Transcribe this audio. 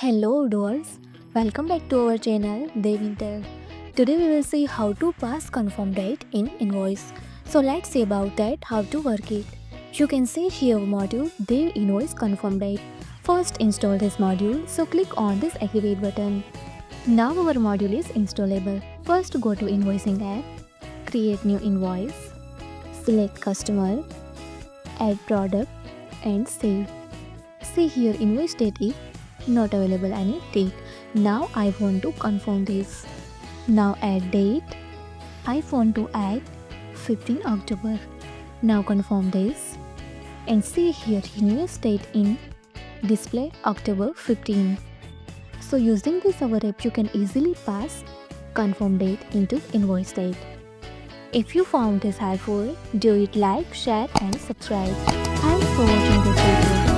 Hello doers, welcome back to our channel Devintelle. Today we will see how to pass confirm date in Invoice. So let's see about that, how to work it. You can see here module Dev Invoice confirm date. First install this module, so click on this activate button. Now our module is installable. First go to Invoicing app, create new invoice, select customer, add product and save. See here invoice date is not available any date. Now I want to confirm this. Now add date. I want to add 15 October. Now confirm this. And see here invoice date in display October 15. So using this our app you can easily pass confirm date into invoice date. If you found this helpful, do it like, share and subscribe. Thanks for watching this video.